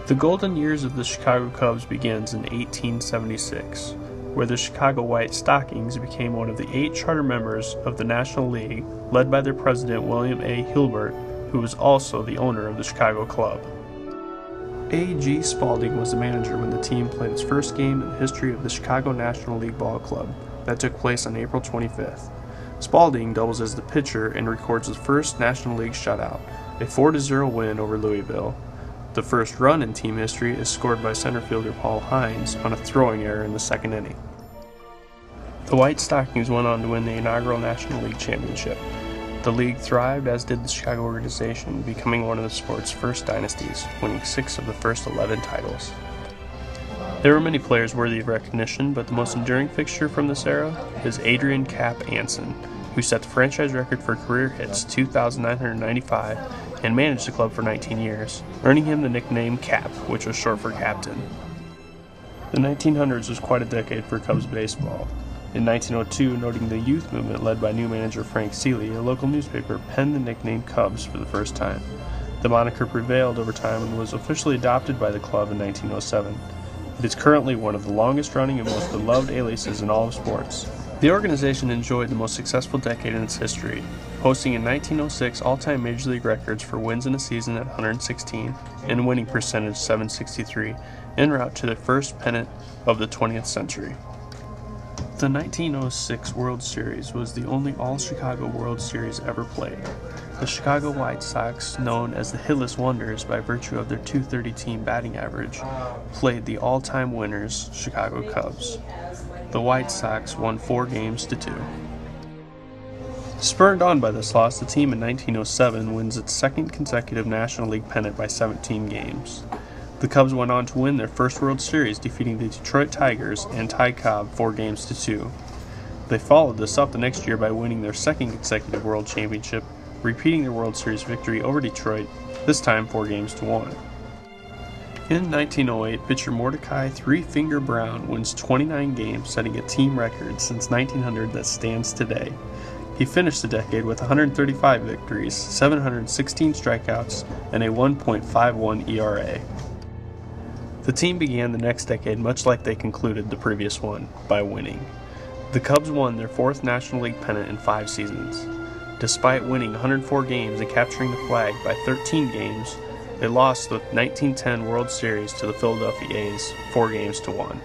The golden years of the Chicago Cubs begins in 1876, where the Chicago White Stockings became one of the 8 charter members of the National League, led by their president William A. Hilbert, who was also the owner of the Chicago Club. A.G. Spalding was the manager when the team played its first game in the history of the Chicago National League Ball Club that took place on April 25th. Spalding doubles as the pitcher and records his first National League shutout, a 4-0 win over Louisville. The first run in team history is scored by center fielder Paul Hines on a throwing error in the second inning. The White Stockings went on to win the inaugural National League Championship. The league thrived, as did the Chicago organization, becoming one of the sport's first dynasties, winning 6 of the first 11 titles. There were many players worthy of recognition, but the most enduring fixture from this era is Adrian "Cap" Anson, who set the franchise record for career hits, 2,995, and managed the club for 19 years, earning him the nickname Cap, which was short for captain. The 1900s was quite a decade for Cubs baseball. In 1902, noting the youth movement led by new manager Frank Seeley, a local newspaper penned the nickname Cubs for the first time. The moniker prevailed over time and was officially adopted by the club in 1907. It is currently one of the longest-running and most beloved aliases in all of sports. The organization enjoyed the most successful decade in its history, posting in 1906 all-time Major League records for wins in a season at 116 and winning percentage 763, en route to their first pennant of the 20th century. The 1906 World Series was the only all-Chicago World Series ever played. The Chicago White Sox, known as the Hitless Wonders by virtue of their .230 team batting average, played the all-time winners, Chicago Cubs. The White Sox won 4-2. Spurred on by this loss, the team in 1907 wins its second consecutive National League pennant by 17 games. The Cubs went on to win their first World Series, defeating the Detroit Tigers and Ty Cobb 4-2. They followed this up the next year by winning their second consecutive World Championship, repeating their World Series victory over Detroit, this time 4-1. In 1908, pitcher Mordecai Three-Finger Brown wins 29 games, setting a team record since 1900 that stands today. He finished the decade with 135 victories, 716 strikeouts, and a 1.51 ERA. The team began the next decade much like they concluded the previous one, by winning. The Cubs won their 4th National League pennant in 5 seasons. Despite winning 104 games and capturing the flag by 13 games, they lost the 1910 World Series to the Philadelphia A's 4-1.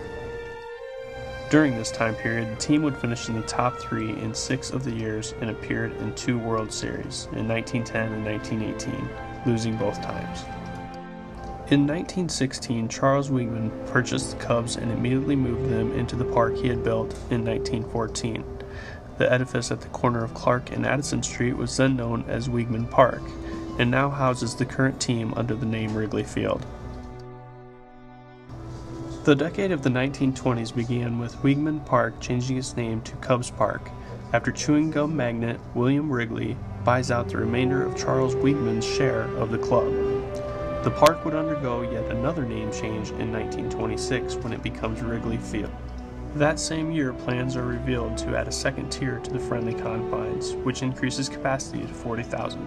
During this time period, the team would finish in the top 3 in 6 of the years and appeared in 2 World Series, in 1910 and 1918, losing both times. In 1916, Charles Weingman purchased the Cubs and immediately moved them into the park he had built in 1914. The edifice at the corner of Clark and Addison Street was then known as Weingman Park, and now houses the current team under the name Wrigley Field. The decade of the 1920s began with Weingman Park changing its name to Cubs Park, after chewing gum magnate William Wrigley buys out the remainder of Charles Weingman's share of the club. The park would undergo yet another name change in 1926 when it becomes Wrigley Field. That same year, plans are revealed to add a second tier to the friendly confines, which increases capacity to 40,000.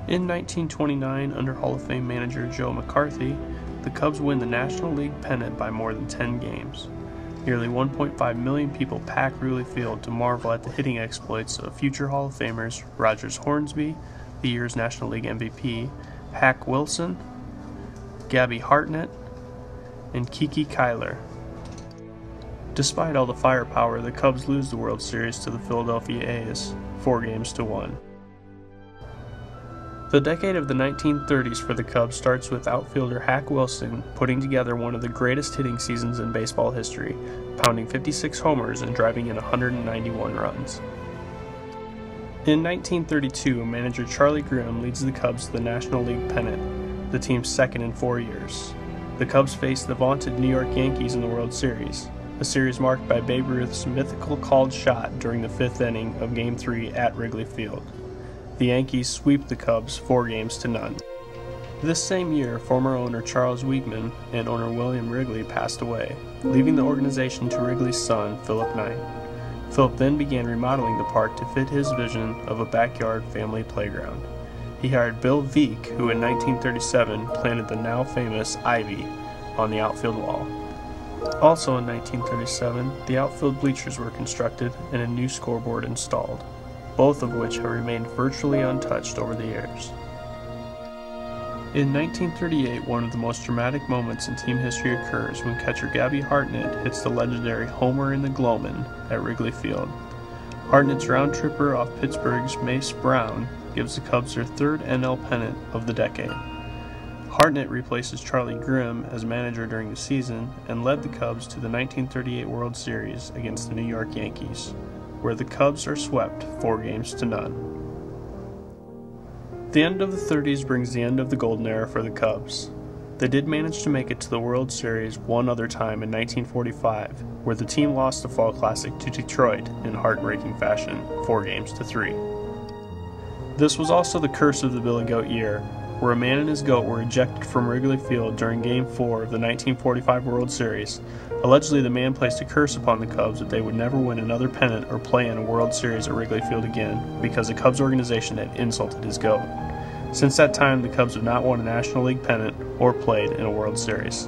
In 1929, under Hall of Fame manager Joe McCarthy, the Cubs win the National League pennant by more than 10 games. Nearly 1.5 million people pack Wrigley Field to marvel at the hitting exploits of future Hall of Famers Rogers Hornsby, the year's National League MVP, Hack Wilson, Gabby Hartnett, and Kiki Kyler. Despite all the firepower, the Cubs lose the World Series to the Philadelphia A's, 4-1. The decade of the 1930s for the Cubs starts with outfielder Hack Wilson putting together one of the greatest hitting seasons in baseball history, pounding 56 homers and driving in 191 runs. In 1932, manager Charlie Grimm leads the Cubs to the National League pennant, the team's second in 4 years. The Cubs face the vaunted New York Yankees in the World Series, a series marked by Babe Ruth's mythical called shot during the 5th inning of Game 3 at Wrigley Field. The Yankees sweep the Cubs 4-0. This same year, former owner Charles Weingman and owner William Wrigley passed away, leaving the organization to Wrigley's son, Philip Knight. Philip then began remodeling the park to fit his vision of a backyard family playground. He He hired Bill Veeck, who in 1937 planted the now famous ivy on the outfield wall. Also in 1937, the outfield bleachers were constructed and a new scoreboard installed, both of which have remained virtually untouched over the years. In 1938, one of the most dramatic moments in team history occurs when catcher Gabby Hartnett hits the legendary homer in the Gloman at Wrigley Field. Hartnett's round tripper off Pittsburgh's Mace Brown gives the Cubs their third NL pennant of the decade. Hartnett replaces Charlie Grimm as manager during the season and led the Cubs to the 1938 World Series against the New York Yankees, where the Cubs are swept 4-0. The end of the 30s brings the end of the golden era for the Cubs. They did manage to make it to the World Series one other time in 1945, where the team lost the Fall Classic to Detroit in heartbreaking fashion, 4-3. This was also the curse of the Billy Goat year, where a man and his goat were ejected from Wrigley Field during Game 4 of the 1945 World Series. Allegedly, the man placed a curse upon the Cubs that they would never win another pennant or play in a World Series at Wrigley Field again because the Cubs organization had insulted his goat. Since that time, the Cubs have not won a National League pennant or played in a World Series.